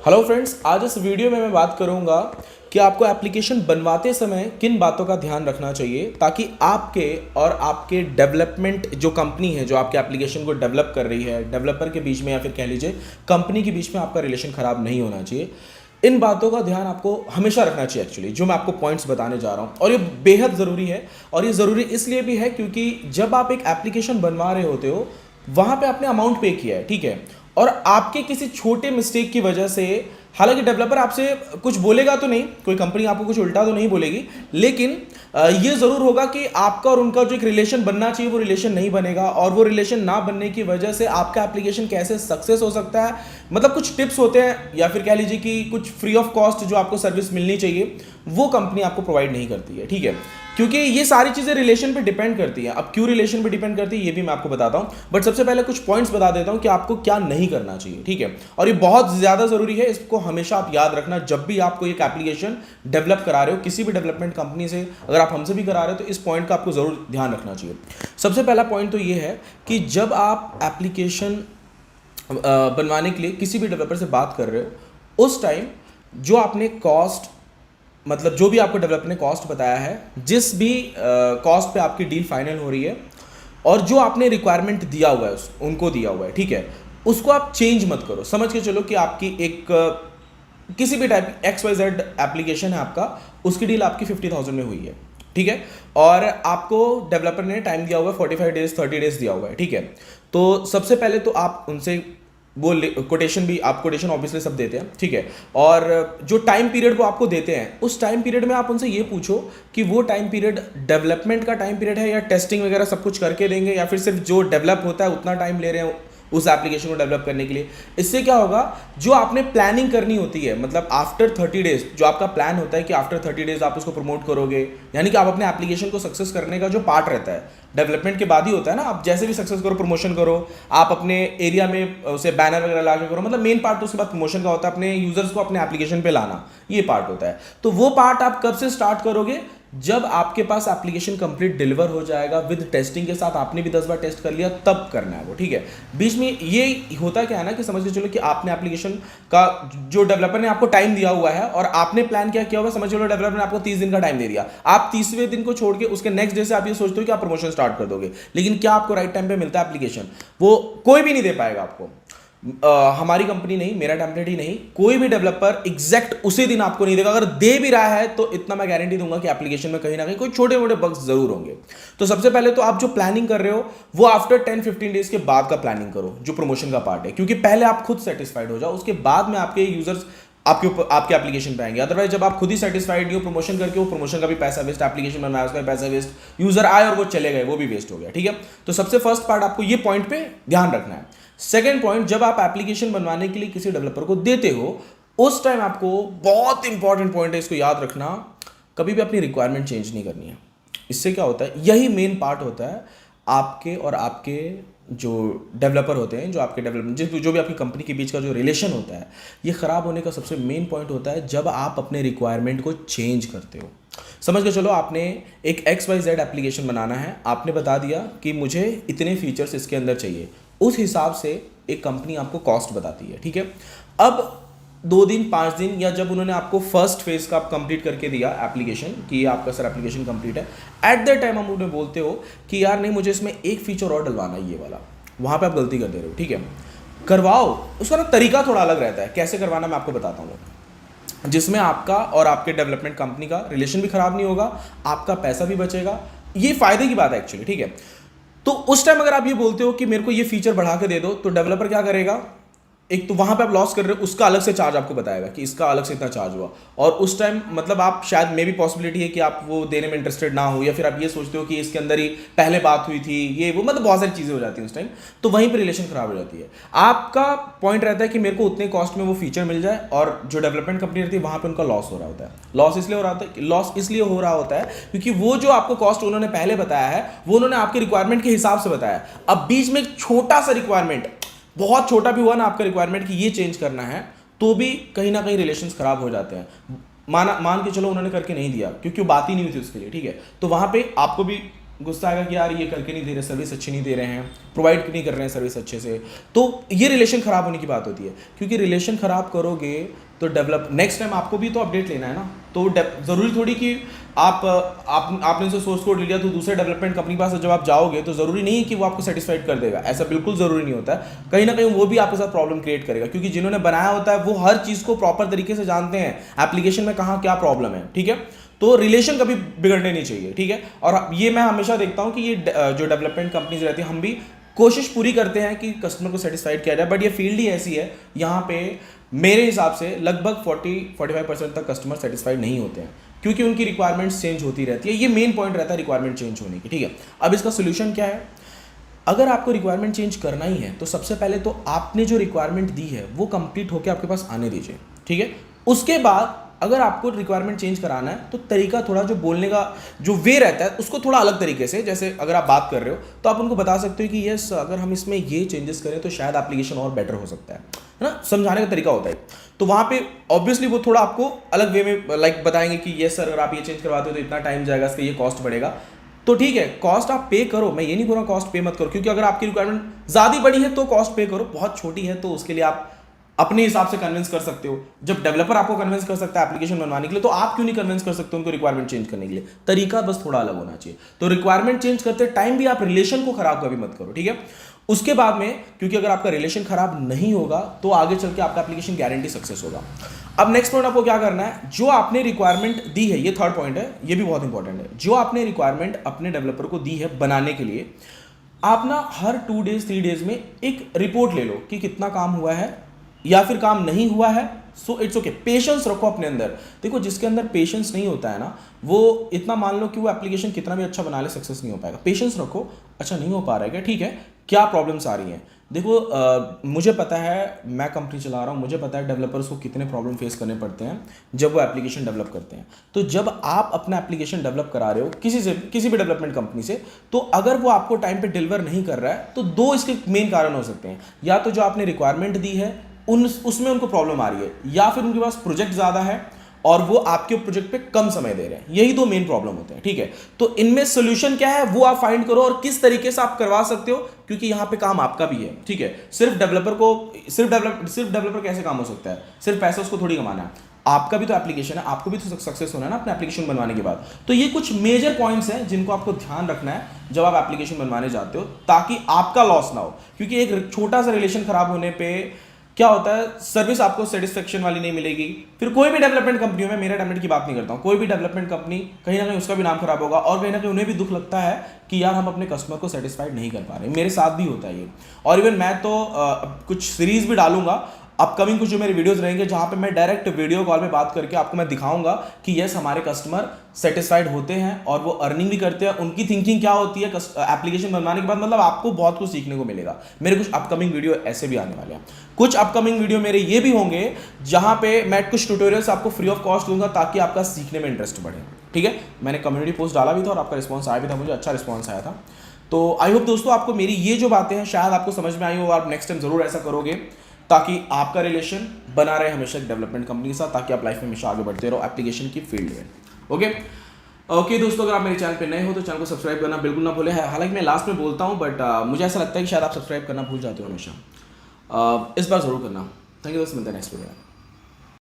Hello friends, आज इस video में मैं बात करूंगा कि आपको एप्लीकेशन बनवाते समय किन बातों का ध्यान रखना चाहिए ताकि आपके और आपके डेवलपमेंट जो कंपनी है जो आपके एप्लीकेशन को डेवलप कर रही है डेवलपर के बीच में या फिर कह लीजिए कंपनी के बीच में आपका रिलेशन खराब नहीं होना चाहिए। इन बातों का ध्यान आपको हमेशा रखना चाहिए एक्चुअली, जो मैं आपको पॉइंट्स बताने जा रहा हूँ, और ये बेहद ज़रूरी है। और ये ज़रूरी इसलिए भी है क्योंकि जब आप एक एप्लीकेशन बनवा रहे होते हो वहाँ पे आपने अमाउंट पे किया है, ठीक है, और आपके किसी छोटे मिस्टेक की वजह से, हालांकि डेवलपर आपसे कुछ बोलेगा तो नहीं, कोई कंपनी आपको कुछ उल्टा तो नहीं बोलेगी, लेकिन ये ज़रूर होगा कि आपका और उनका जो एक रिलेशन बनना चाहिए वो रिलेशन नहीं बनेगा, और वो रिलेशन ना बनने की वजह से आपका एप्लीकेशन कैसे सक्सेस हो सकता है, मतलब कुछ टिप्स होते हैं या फिर कह लीजिए कि कुछ फ्री ऑफ कॉस्ट जो आपको सर्विस मिलनी चाहिए वो कंपनी आपको प्रोवाइड नहीं करती है, ठीक है, क्योंकि ये सारी चीज़ें रिलेशन पे डिपेंड करती हैं। अब क्यों रिलेशन पे डिपेंड करती है ये भी मैं आपको बताता हूँ, बट सबसे पहले कुछ पॉइंट्स बता देता हूँ कि आपको क्या नहीं करना चाहिए, ठीक है, और ये बहुत ज़्यादा ज़रूरी है, इसको हमेशा आप याद रखना जब भी आपको एक एप्लीकेशन डेवलप करा रहे हो किसी भी डेवलपमेंट कंपनी से, अगर आप हमसे भी करा रहे हो तो इस पॉइंट का आपको ज़रूर ध्यान रखना चाहिए। सबसे पहला पॉइंट तो ये है कि जब आप एप्लीकेशन बनवाने के लिए किसी भी डेवलपर से बात कर रहे हो उस टाइम जो आपने कॉस्ट, मतलब जो भी आपको डेवलपर ने कॉस्ट बताया है, जिस भी कॉस्ट पे आपकी डील फाइनल हो रही है और जो आपने रिक्वायरमेंट दिया हुआ है उनको दिया हुआ है, ठीक है, उसको आप चेंज मत करो। समझ के चलो कि आपकी एक किसी भी टाइप XYZ एप्लीकेशन है आपका, उसकी डील आपकी 50,000 में हुई है, ठीक है, और आपको डेवलपर ने टाइम दिया हुआ है 45 डेज 30 डेज दिया हुआ है, ठीक है। तो सबसे पहले तो आप उनसे वो कोटेशन भी, आप कोटेशन ऑब्वियसली सब देते हैं, ठीक है, और जो टाइम पीरियड वो आपको देते हैं उस टाइम पीरियड में आप उनसे ये पूछो कि वो टाइम पीरियड डेवलपमेंट का टाइम पीरियड है या टेस्टिंग वगैरह सब कुछ करके देंगे, या फिर सिर्फ जो डेवलप होता है उतना टाइम ले रहे हैं उस एप्लीकेशन को डेवलप करने के लिए। इससे क्या होगा, जो आपने प्लानिंग करनी होती है, मतलब आफ्टर 30 डेज जो आपका प्लान होता है कि आफ्टर 30 डेज आप उसको प्रमोट करोगे, यानी कि आप अपने एप्लीकेशन को सक्सेस करने का जो पार्ट रहता है डेवलपमेंट के बाद ही होता है ना, आप जैसे भी सक्सेस करो, प्रमोशन करो, आप अपने एरिया में उसे बैनर वगैरह ला के करो, मतलब मेन पार्ट तो उसके बाद प्रमोशन का होता है, अपने यूजर्स को अपने एप्लीकेशन पे लाना, ये पार्ट होता है। तो वो पार्ट आप कब से स्टार्ट करोगे, जब आपके पास एप्लीकेशन कंप्लीट डिलीवर हो जाएगा विद टेस्टिंग के साथ, आपने भी 10 बार टेस्ट कर लिया, तब करना है वो, ठीक है। बीच में ये होता क्या है ना कि समझ के चलो कि आपने एप्लीकेशन का जो डेवलपर ने आपको टाइम दिया हुआ है और आपने प्लान क्या किया हुआ, समझ लो डेवलपर ने आपको 30 दिन का टाइम दे दिया, आप 30वें दिन को छोड़ के उसके नेक्स्ट डे से आप ये सोचते हो कि आप प्रमोशन स्टार्ट कर दोगे, लेकिन क्या आपको राइट टाइम पे मिलता है एप्लीकेशन, वो कोई भी नहीं दे पाएगा आपको। हमारी कंपनी नहीं, मेरा टेम्पलेट ही नहीं, कोई भी डेवलपर एग्जैक्ट उसी दिन आपको नहीं देगा। अगर दे भी रहा है तो इतना मैं गारंटी दूंगा कि एप्लीकेशन में कहीं ना कहीं कोई छोटे मोटे बग्स जरूर होंगे। तो सबसे पहले तो आप जो प्लानिंग कर रहे हो वो आफ्टर 10-15 डेज के बाद का प्लानिंग करो, जो प्रमोशन का पार्ट है, क्योंकि पहले आप खुद सेटिस्फाइड हो जाओ, उसके बाद में आपके यूजर्स आपके ऊपर आपके एप्लीकेशन पे आएंगे। अदरवाइज जब आप खुद ही सेटिस्फाइड नहीं हो, प्रमोशन करके वो प्रमोशन का भी पैसा वेस्ट, एप्लीकेशन बनाया उसका भी पैसा वेस्ट, यूजर आए और वो चले गए, वो भी वेस्ट हो गया, ठीक है। तो सबसे फर्स्ट पार्ट आपको ये पॉइंट पे ध्यान रखना है। सेकेंड पॉइंट, जब आप एप्लीकेशन बनवाने के लिए किसी डेवलपर को देते हो उस टाइम आपको, बहुत इंपॉर्टेंट पॉइंट है, इसको याद रखना, कभी भी अपनी रिक्वायरमेंट चेंज नहीं करनी है। इससे क्या होता है, यही मेन पार्ट होता है आपके और आपके जो डेवलपर होते हैं, जो आपके डेवलपमेंट जो भी आपकी कंपनी के बीच का जो रिलेशन होता है, ये खराब होने का सबसे मेन पॉइंट होता है जब आप अपने रिक्वायरमेंट को चेंज करते हो। समझ के चलो आपने एक XYZ एप्लीकेशन बनाना है, आपने बता दिया कि मुझे इतने फीचर्स इसके अंदर चाहिए, उस हिसाब से एक कंपनी आपको कॉस्ट बताती है, ठीक है। अब 2 दिन 5 दिन, या जब उन्होंने आपको फर्स्ट फेज का कंप्लीट करके दिया एप्लीकेशन कि आपका सर एप्लीकेशन कंप्लीट है, एट द टाइम हम उन्हें बोलते हो कि यार नहीं, मुझे इसमें एक फीचर और डलवाना है, ये वाला, वहाँ पे आप गलती कर दे रहे हो, ठीक है। करवाओ, उसका ना तरीका थोड़ा अलग रहता है, कैसे करवाना मैं आपको बताता हूँ, जिसमें आपका और आपके डेवलपमेंट कंपनी का रिलेशन भी खराब नहीं होगा, आपका पैसा भी बचेगा, ये फायदे की बात है एक्चुअली, ठीक है। तो उस टाइम अगर आप ये बोलते हो कि मेरे को ये फीचर बढ़ा के दे दो, तो डेवलपर क्या करेगा, एक तो वहां पे आप लॉस कर रहे हो, उसका अलग से चार्ज आपको बताएगा कि इसका अलग से इतना चार्ज हुआ, और उस टाइम मतलब आप शायद मे भी पॉसिबिलिटी है कि आप वो देने में इंटरेस्टेड ना हो, या फिर आप ये सोचते हो कि इसके अंदर ही पहले बात हुई थी, ये वो, मतलब बहुत सारी चीज़ें हो जाती हैं उस टाइम, तो वहीं पर रिलेशन खराब हो जाती है। आपका पॉइंट रहता है कि मेरे को उतने कॉस्ट में वो फीचर मिल जाए, और जो डेवलपमेंट कंपनी रहती है वहाँ पर उनका लॉस हो रहा होता है। लॉस इसलिए हो रहा होता है क्योंकि वो जो आपको कॉस्ट उन्होंने पहले बताया है वो उन्होंने आपके रिक्वायरमेंट के हिसाब से बताया। अब बीच में एक छोटा सा रिक्वायरमेंट, बहुत छोटा भी हुआ ना आपका रिक्वायरमेंट कि ये चेंज करना है, तो भी कहीं ना कहीं रिलेशंस खराब हो जाते हैं। मान के चलो उन्होंने करके नहीं दिया क्योंकि वो बात ही नहीं हुई थी उसके लिए, ठीक है, तो वहां पे आपको भी गुस्सा आएगा कि यार ये करके नहीं दे रहे, सर्विस अच्छी नहीं दे रहे हैं, प्रोवाइड नहीं कर रहे हैं सर्विस अच्छे से, तो ये रिलेशन ख़राब होने की बात होती है। क्योंकि रिलेशन ख़राब करोगे तो डेवलप नेक्स्ट टाइम आपको भी तो अपडेट लेना है ना, तो ज़रूरी थोड़ी कि आपने जो सोर्स कोड लिया तो दूसरे डेवलपमेंट कंपनी के पास जब आप जाओगे तो ज़रूरी नहीं है कि वो आपको सेटिस्फाइड कर देगा, ऐसा बिल्कुल ज़रूरी नहीं होता है। कहीं ना कहीं वो भी आपके साथ प्रॉब्लम क्रिएट करेगा, क्योंकि जिन्होंने बनाया होता है वो हर चीज़ को प्रॉपर तरीके से जानते हैं एप्लीकेशन में कहाँ क्या प्रॉब्लम है, ठीक है। तो रिलेशन कभी बिगड़ने नहीं चाहिए, ठीक है। और ये मैं हमेशा देखता हूँ कि ये जो डेवलपमेंट कंपनीज रहती है, हम भी कोशिश पूरी करते हैं कि कस्टमर को सेटिस्फाइड किया जाए, बट ये फील्ड ही ऐसी है, यहाँ पे मेरे हिसाब से लगभग 40-45% तक कस्टमर सेटिस्फाइड नहीं होते हैं, क्योंकि उनकी रिक्वायरमेंट्स चेंज होती रहती है। ये मेन पॉइंट रहता है रिक्वायरमेंट चेंज होने की, ठीक है। अब इसका सोल्यूशन क्या है? अगर आपको रिक्वायरमेंट चेंज करना ही है तो सबसे पहले तो आपने जो रिक्वायरमेंट दी है वो कंप्लीट होकर आपके पास आने दीजिए, ठीक है। उसके बाद अगर आपको रिक्वायरमेंट चेंज कराना है तो तरीका थोड़ा जो बोलने का जो वे रहता है उसको थोड़ा अलग तरीके से, जैसे अगर आप बात कर रहे हो तो आप उनको बता सकते हो कि यस अगर हम इसमें ये चेंजेस करें तो शायद एप्लीकेशन और बेटर हो सकता है ना, समझाने का तरीका होता है। तो वहाँ पे ऑब्वियसली वो थोड़ा आपको अलग वे में लाइक बताएंगे कि यस सर अगर आप ये चेंज करवाते हो तो इतना टाइम जाएगा, इसका ये कॉस्ट बढ़ेगा। तो ठीक है, कॉस्ट आप पे करो, मैं ये नहीं बोल रहा कॉस्ट पे मत करो, क्योंकि अगर आपकी रिक्वायरमेंट ज़्यादा बड़ी है तो कॉस्ट पे करो, बहुत छोटी है तो उसके लिए आप अपने हिसाब से कन्विंस कर सकते हो। जब डेवलपर आपको कन्विंस कर सकता है एप्लीकेशन बनवाने के लिए, तो आप क्यों नहीं कन्विंस कर सकते उनको रिक्वायरमेंट चेंज करने के लिए? तरीका बस थोड़ा अलग होना चाहिए। तो रिक्वायरमेंट चेंज करते टाइम भी आप रिलेशन को खराब कभी मत करो, ठीक है। उसके बाद में, क्योंकि अगर आपका रिलेशन खराब नहीं होगा तो आगे चल के आपका एप्लीकेशन गारंटी सक्सेस होगा। अब नेक्स्ट पॉइंट आपको क्या करना है, जो आपने रिक्वायरमेंट दी है, ये थर्ड पॉइंट है, ये भी बहुत इंपॉर्टेंट है। जो आपने रिक्वायरमेंट अपने डेवलपर को दी है बनाने के लिए, आप ना हर 2 डेज 3 डेज में एक रिपोर्ट ले लो कि कितना काम हुआ है या फिर काम नहीं हुआ है। सो इट्स ओके, पेशेंस रखो अपने अंदर। देखो जिसके अंदर पेशेंस नहीं होता है ना, वो इतना मान लो कि वो एप्लीकेशन कितना भी अच्छा बना ले, सक्सेस नहीं हो पाएगा। पेशेंस रखो, अच्छा नहीं हो पा रहा है क्या, ठीक है, क्या प्रॉब्लम्स आ रही हैं। देखो मुझे पता है, मैं कंपनी चला रहा हूँ, मुझे पता है डेवलपर्स को कितने प्रॉब्लम फेस करने पड़ते हैं जब वो एप्लीकेशन डेवलप करते हैं। तो जब आप अपना एप्लीकेशन डेवलप करा रहे हो किसी से, किसी भी डेवलपमेंट कंपनी से, तो अगर वो आपको टाइम पे डिलीवर नहीं कर रहा है तो 2 इसके मेन कारण हो सकते हैं। या तो जो आपने रिक्वायरमेंट दी है उसमें उनको प्रॉब्लम आ रही है, या फिर उनके पास प्रोजेक्ट ज़्यादा है और वो आपके प्रोजेक्ट पे कम समय दे रहे हैं। यही 2 मेन प्रॉब्लम होते हैं, ठीक है। तो इनमें सोल्यूशन क्या है वो आप फाइंड करो और किस तरीके से आप करवा सकते हो, क्योंकि यहाँ पे काम आपका भी है, ठीक है। सिर्फ डेवलपर कैसे काम हो सकता है, सिर्फ पैसा उसको थोड़ी कमाना है, आपका भी तो एप्लीकेशन है, आपको भी तो सक्सेस होना है ना अपना एप्लीकेशन बनवाने के बाद। तो ये कुछ मेजर पॉइंट्स हैं जिनको आपको ध्यान रखना है जब आप एप्लीकेशन बनवाने जाते हो, ताकि आपका लॉस ना हो। क्योंकि एक छोटा सा रिलेशन खराब होने पे क्या होता है, सर्विस आपको सेटिस्फेक्शन वाली नहीं मिलेगी। फिर कोई भी डेवलपमेंट कंपनी में, मेरा डेवलपमेंट की बात नहीं करता हूँ, कोई भी डेवलपमेंट कंपनी कहीं ना कहीं उसका भी नाम खराब होगा और कहीं ना कहीं उन्हें भी दुख लगता है कि यार हम अपने कस्टमर को सेटिस्फाइड नहीं कर पा रहे। मेरे साथ भी होता है ये। और इवन मैं तो कुछ सीरीज भी डालूंगा अपकमिंग, कुछ जो मेरे वीडियोस रहेंगे जहां पे मैं डायरेक्ट वीडियो कॉल पे बात करके आपको मैं दिखाऊंगा कि यस हमारे कस्टमर सेटिस्फाइड होते हैं और वो अर्निंग भी करते हैं, उनकी थिंकिंग क्या होती है एप्लीकेशन बनवाने के बाद। मतलब आपको बहुत कुछ सीखने को मिलेगा। मेरे कुछ अपकमिंग वीडियो ऐसे भी आने वाले हैं। कुछ अपकमिंग वीडियो मेरे ये भी होंगे जहां पे मैं कुछ ट्यूटोरियल्स आपको फ्री ऑफ कॉस्ट दूंगा ताकि आपका सीखने में इंटरेस्ट बढ़े, ठीक है। मैंने कम्युनिटी पोस्ट डाला भी था और आपका रिस्पॉन्स आया भी था, मुझे अच्छा रिस्पॉन्स आया था। तो आई होप दोस्तों आपको मेरी ये जो बातें हैं शायद आपको समझ में आई हो, आप नेक्स्ट टाइम जरूर ऐसा करोगे ताकि आपका रिलेशन बना रहे हमेशा डेवलपमेंट कंपनी के साथ, ताकि आप लाइफ में हमेशा आगे बढ़ते रहो एप्लीकेशन की फील्ड में। ओके दोस्तों, अगर आप मेरे चैनल पे नए हो तो चैनल को सब्सक्राइब करना बिल्कुल ना भूलें। हालांकि मैं लास्ट में बोलता हूँ बट मुझे ऐसा लगता है कि शायद आप सब्सक्राइब करना भूल जाते हो हमेशा। इस बार जरूर करना। थैंक यू दोस्तों, मिलते हैं नेक्स्ट वीडियो में।